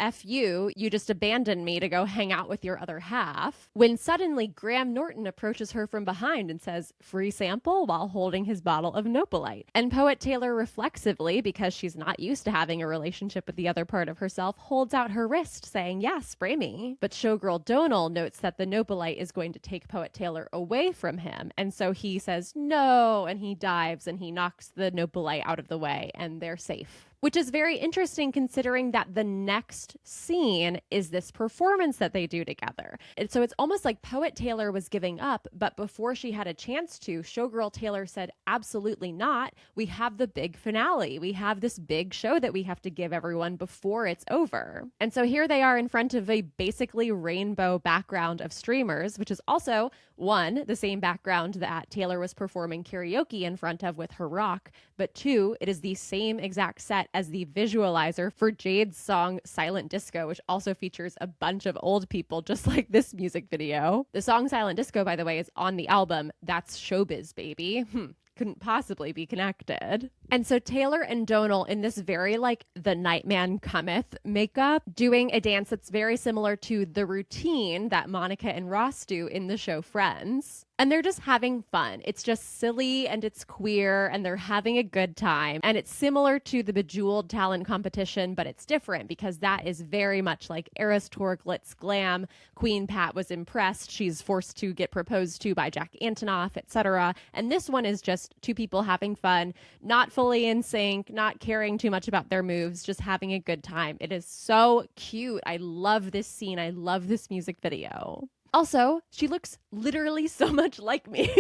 F you just abandoned me to go hang out with your other half," when suddenly Graham Norton approaches her from behind and says, "Free sample," while holding his bottle of Opalite. And poet Taylor reflexively, because she's not used to having a relationship with the other part of herself, holds out her wrist saying, "Yeah, spray me." But showgirl Donal notes that the Opalite is going to take poet Taylor away from him. And so he says, "No," and he dives and he knocks the Opalite out of the way and they're safe. which is very interesting considering that the next scene is this performance that they do together. And so it's almost like Poet Taylor was giving up, but before she had a chance to, Showgirl Taylor said, absolutely not. We have the big finale. We have this big show that we have to give everyone before it's over. And so here they are in front of a basically rainbow background of streamers, which is also, one, the same background that Taylor was performing karaoke in front of with her rock, but two, it is the same exact set as the visualizer for Jade's song Silent Disco, which also features a bunch of old people, just like this music video. The song Silent Disco, by the way, is on the album That's Showbiz, Baby. Couldn't possibly be connected. And so Taylor and Donal in this very like the Nightman Cometh makeup, doing a dance that's very similar to the routine that Monica and Ross do in the show Friends. And they're just having fun. It's just silly and it's queer and they're having a good time. And it's similar to the Bejeweled talent competition, but it's different because that is very much like Eras Tour glitz glam. Queen Pat was impressed. She's forced to get proposed to by Jack Antonoff, etc. And this one is just two people having fun, not fully in sync, not caring too much about their moves, just having a good time. It is so cute. I love this scene. I love this music video. Also, she looks literally so much like me.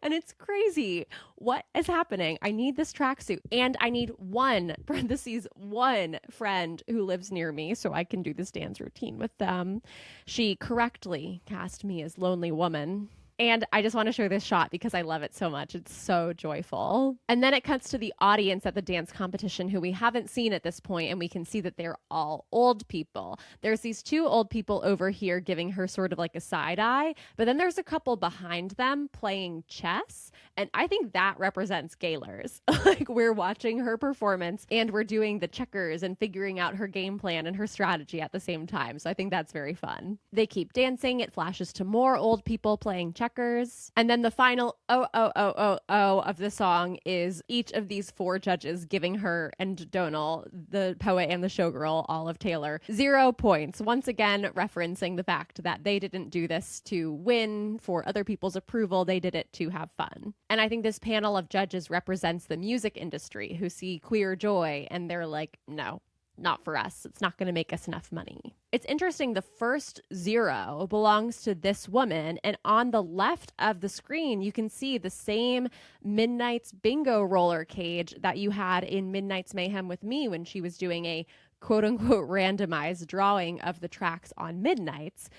And it's crazy. What is happening? I need this tracksuit. And I need one friend who lives near me so I can do this dance routine with them. She correctly cast me as Lonely Woman. And I just want to show this shot because I love it so much. It's so joyful. And then it cuts to the audience at the dance competition who we haven't seen at this point, and we can see that they're all old people. There's these two old people over here giving her sort of like a side eye, but then there's a couple behind them playing chess, and I think that represents Gaylar's. Like, we're watching her performance and we're doing the checkers and figuring out her game plan and her strategy at the same time. So I think that's very fun. They keep dancing. It flashes to more old people playing checkers. And then the final of the song is each of these four judges giving her and Donal, the poet and the showgirl, all of Taylor, 0 points. Once again, referencing the fact that they didn't do this to win for other people's approval. They did it to have fun. And I think this panel of judges represents the music industry who see queer joy and they're like, no, not for us. It's not going to make us enough money. It's interesting. The first 0 belongs to this woman. And on the left of the screen, you can see the same Midnight's bingo roller cage that you had in Midnight's Mayhem with me when she was doing a quote unquote randomized drawing of the tracks on Midnight's.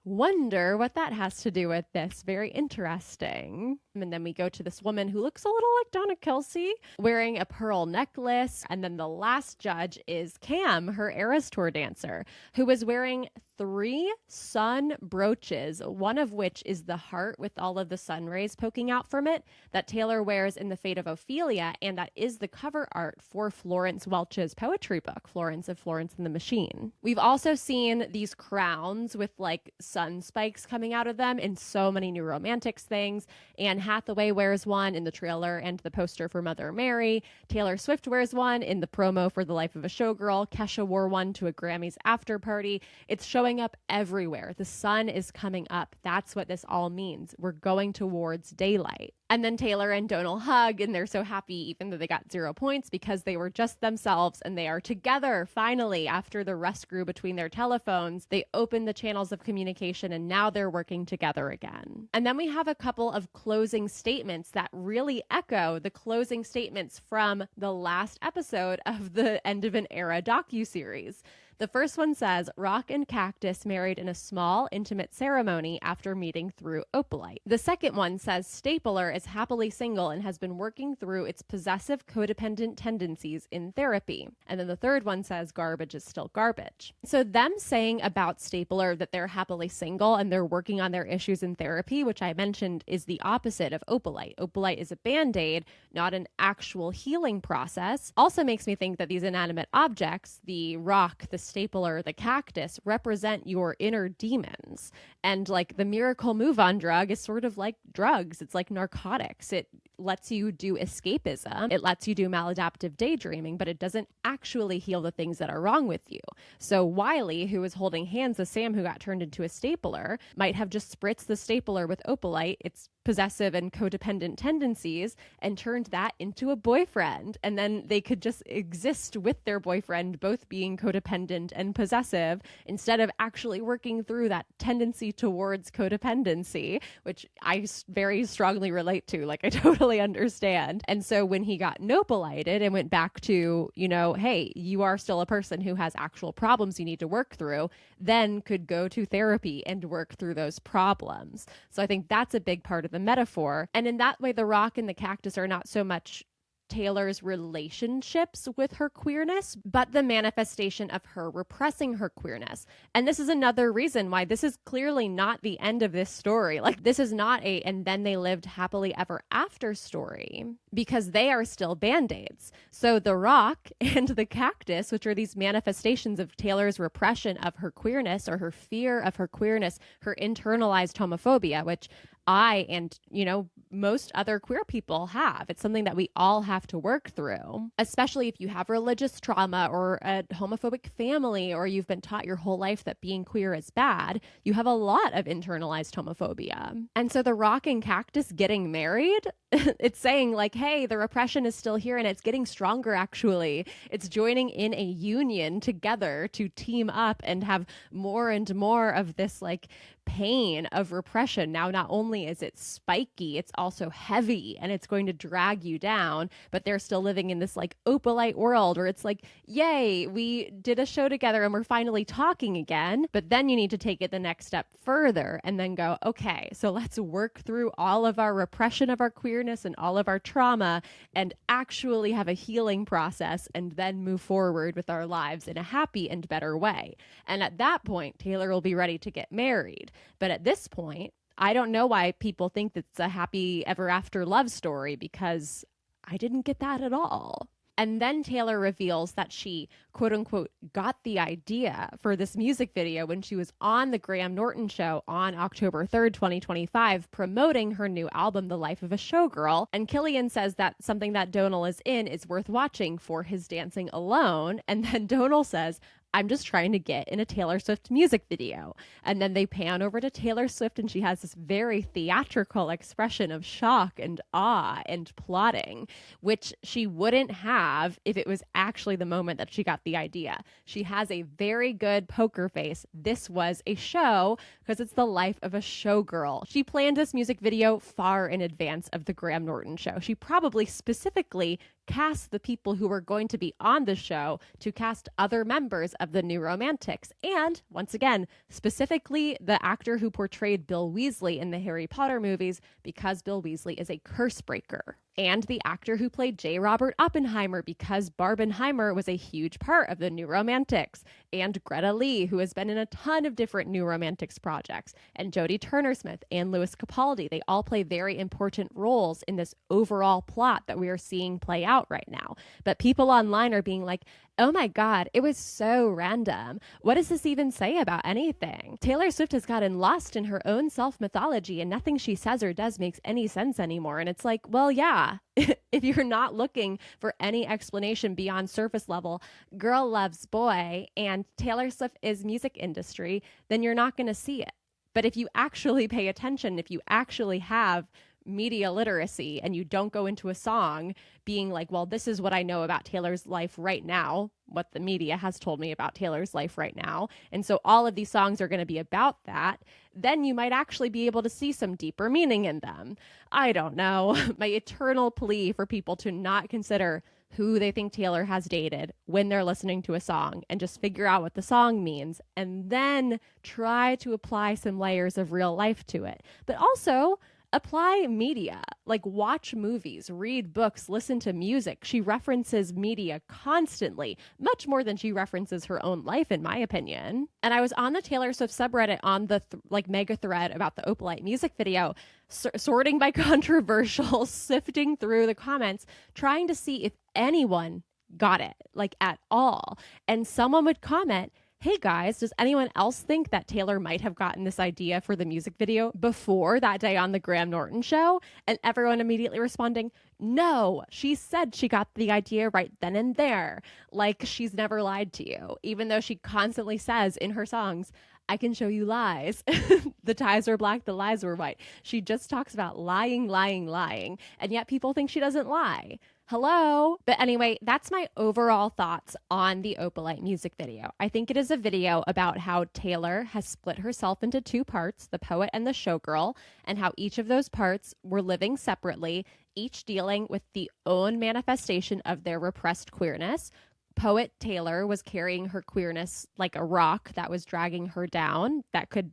Wonder what that has to do with this. Very interesting. And then we go to this woman who looks a little like Donna Kelsey, wearing a pearl necklace. And then the last judge is Cam, her Eras Tour dancer, who was wearing 3 sun brooches, one of which is the heart with all of the sun rays poking out from it that Taylor wears in The Fate of Ophelia, and that is the cover art for Florence Welch's poetry book, Florence of Florence and the Machine. We've also seen these crowns with like sun spikes coming out of them in so many New Romantics things. Anne Hathaway wears one in the trailer and the poster for Mother Mary. Taylor Swift wears one in the promo for The Life of a Showgirl. Kesha wore one to a Grammys after party. It's showing up everywhere. The sun is coming up. That's what this all means. We're going towards daylight. And then Taylor and Donal hug, and they're so happy, even though they got 0 points, because they were just themselves and they are together finally after the rust grew between their telephones. They opened the channels of communication and now they're working together again. And then we have a couple of closing statements that really echo the closing statements from the last episode of the End of an Era docuseries. The first one says, Rock and Cactus married in a small, intimate ceremony after meeting through Opalite. The second one says, Stapler is happily single and has been working through its possessive codependent tendencies in therapy. And then the third one says, garbage is still garbage. So them saying about Stapler that they're happily single and they're working on their issues in therapy, which I mentioned is the opposite of Opalite. Opalite is a Band-Aid, not an actual healing process. Also makes me think that these inanimate objects, the rock, the stapler, the cactus, represent your inner demons. And like the miracle move on drug is sort of like drugs. It's like narcotics. It lets you do escapism. It lets you do maladaptive daydreaming, but it doesn't actually heal the things that are wrong with you. So Wiley, who was holding hands with Sam, who got turned into a stapler, might have just spritzed the stapler with Opalite, its possessive and codependent tendencies, and turned that into a boyfriend. And then they could just exist with their boyfriend, both being codependent and possessive, instead of actually working through that tendency towards codependency, which I very strongly relate to. Like, I totally understand. And so when he got nopalited and went back to, you know, hey, you are still a person who has actual problems you need to work through, then could go to therapy and work through those problems. So I think that's a big part of the metaphor. And in that way, the rock and the cactus are not so much Taylor's relationships with her queerness, but the manifestation of her repressing her queerness. And this is another reason why this is clearly not the end of this story. Like, this is not a and then they lived happily ever after story, because they are still band-aids. So the rock and the cactus, which are these manifestations of Taylor's repression of her queerness, or her fear of her queerness, her internalized homophobia, which I and, you know, most other queer people have. It's something that we all have to work through, especially if you have religious trauma or a homophobic family, or you've been taught your whole life that being queer is bad. You have a lot of internalized homophobia. And so the rock and cactus getting married, it's saying like, hey, the repression is still here and it's getting stronger, actually. It's joining in a union together to team up and have more and more of this like pain of repression. Now, not only is it spiky, it's also heavy and it's going to drag you down, but they're still living in this like Opalite world where it's like, yay, we did a show together and we're finally talking again. But then you need to take it the next step further and then go, okay, so let's work through all of our repression of our queerness and all of our trauma and actually have a healing process and then move forward with our lives in a happy and better way. And at that point, Taylor will be ready to get married. But at this point, I don't know why people think that's a happy ever after love story, because I didn't get that at all. And then Taylor reveals that she, quote unquote, got the idea for this music video when she was on the Graham Norton show on October 3rd, 2025, promoting her new album, The Life of a Showgirl. And Cillian says that something that Donal is in is worth watching for his dancing alone. And then Donal says, I'm just trying to get in a Taylor Swift music video. And then they pan over to Taylor Swift and she has this very theatrical expression of shock and awe and plotting, which she wouldn't have if it was actually the moment that she got the idea. She has a very good poker face. This was a show because it's the life of a showgirl. She planned this music video far in advance of the Graham Norton show. She probably specifically cast the people who were going to be on the show to cast other members of the New Romantics. And once again, specifically the actor who portrayed Bill Weasley in the Harry Potter movies, because Bill Weasley is a curse breaker. And the actor who played J. Robert Oppenheimer, because Barbenheimer was a huge part of the New Romantics. And Greta Lee, who has been in a ton of different New Romantics projects. And Jodie Turner-Smith and Louis Capaldi. They all play very important roles in this overall plot that we are seeing play out right now. But people online are being like, oh my God, it was so random. What does this even say about anything? Taylor Swift has gotten lost in her own self-mythology and nothing she says or does makes any sense anymore. And it's like, well, yeah, if you're not looking for any explanation beyond surface level, girl loves boy, and Taylor Swift is music industry, then you're not going to see it. But if you actually pay attention, if you actually have media literacy and you don't go into a song being like, well, this is what I know about Taylor's life right now, what the media has told me about Taylor's life right now, and so all of these songs are going to be about that, then you might actually be able to see some deeper meaning in them. I don't know. My eternal plea for people to not consider who they think Taylor has dated when they're listening to a song and just figure out what the song means and then try to apply some layers of real life to it. But also apply media, like watch movies, read books, listen to music. She references media constantly, much more than she references her own life, in my opinion. And I was on the Taylor Swift subreddit on the mega thread about the Opalite music video, sorting by controversial, sifting through the comments, trying to see if anyone got it, like at all. And someone would comment, hey guys, does anyone else think that Taylor might have gotten this idea for the music video before that day on the Graham Norton show? And everyone immediately responding, no, she said she got the idea right then and there. Like she's never lied to you, even though she constantly says in her songs, I can show you lies. The ties were black, the lies were white. She just talks about lying, lying, lying. And yet people think she doesn't lie. Hello. But anyway, that's my overall thoughts on the Opalite music video. I think it is a video about how Taylor has split herself into two parts, the poet and the showgirl, and how each of those parts were living separately, each dealing with the own manifestation of their repressed queerness. Poet Taylor was carrying her queerness like a rock that was dragging her down, that could,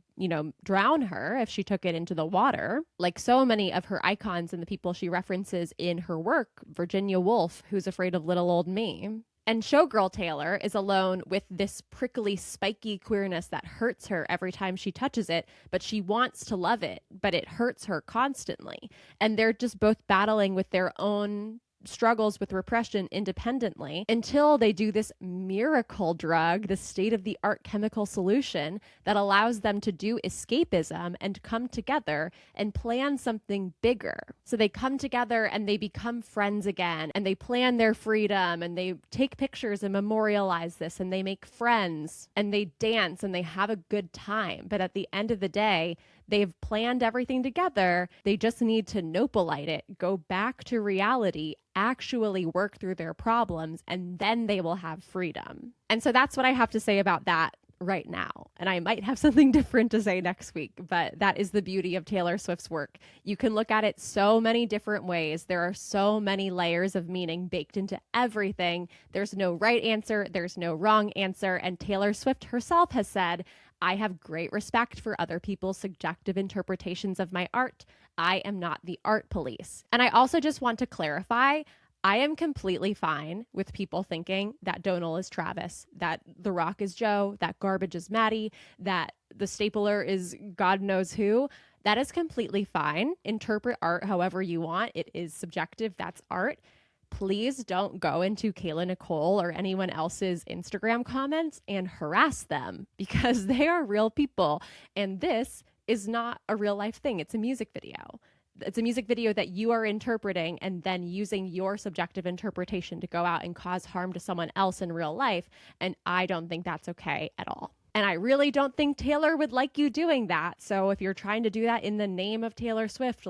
drown her if she took it into the water. Like so many of her icons and the people she references in her work, Virginia Woolf, who's afraid of little old me. And showgirl Taylor is alone with this prickly, spiky queerness that hurts her every time she touches it, but she wants to love it, but it hurts her constantly. And they're just both battling with their own struggles with repression independently until they do this miracle drug, the state-of-the-art chemical solution that allows them to do escapism and come together and plan something bigger. So they come together and they become friends again, and they plan their freedom, and they take pictures and memorialize this, and they make friends, and they dance, and they have a good time. But at the end of the day, they've planned everything together. They just need to nopalite it, go back to reality, actually work through their problems, and then they will have freedom. And so that's what I have to say about that right now. And I might have something different to say next week, but that is the beauty of Taylor Swift's work. You can look at it so many different ways. There are so many layers of meaning baked into everything. There's no right answer. There's no wrong answer. And Taylor Swift herself has said, I have great respect for other people's subjective interpretations of my art. I am not the art police. And I also just want to clarify, I am completely fine with people thinking that Donal is Travis, that The Rock is Joe, that Garbage is Maddie, that the Stapler is God knows who. That is completely fine. Interpret art however you want. It is subjective. That's art. Please don't go into Kayla Nicole or anyone else's Instagram comments and harass them, because they are real people. And this is not a real life thing. It's a music video. It's a music video that you are interpreting and then using your subjective interpretation to go out and cause harm to someone else in real life. And I don't think that's okay at all. And I really don't think Taylor would like you doing that. So if you're trying to do that in the name of Taylor Swift,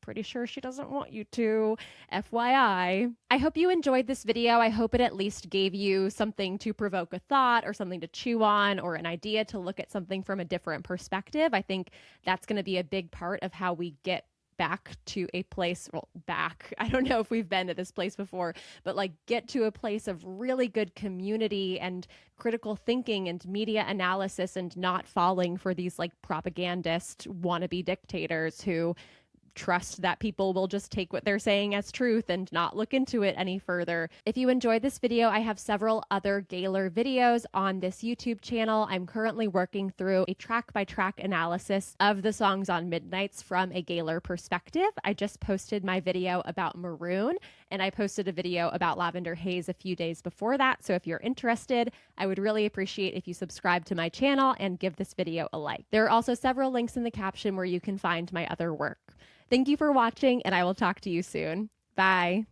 pretty sure she doesn't want you to. FYI. I hope you enjoyed this video. I hope it at least gave you something to provoke a thought or something to chew on or an idea to look at something from a different perspective. I think that's going to be a big part of how we get back to a place, I don't know if we've been to this place before, but get to a place of really good community and critical thinking and media analysis, and not falling for these propagandist wannabe dictators who trust that people will just take what they're saying as truth and not look into it any further. If you enjoyed this video, I have several other Gaylar videos on this YouTube channel. I'm currently working through a track-by-track analysis of the songs on Midnights from a Gaylar perspective. I just posted my video about Maroon, and I posted a video about Lavender Haze a few days before that. So if you're interested, I would really appreciate if you subscribe to my channel and give this video a like. There are also several links in the caption where you can find my other work. Thank you for watching, and I will talk to you soon. Bye.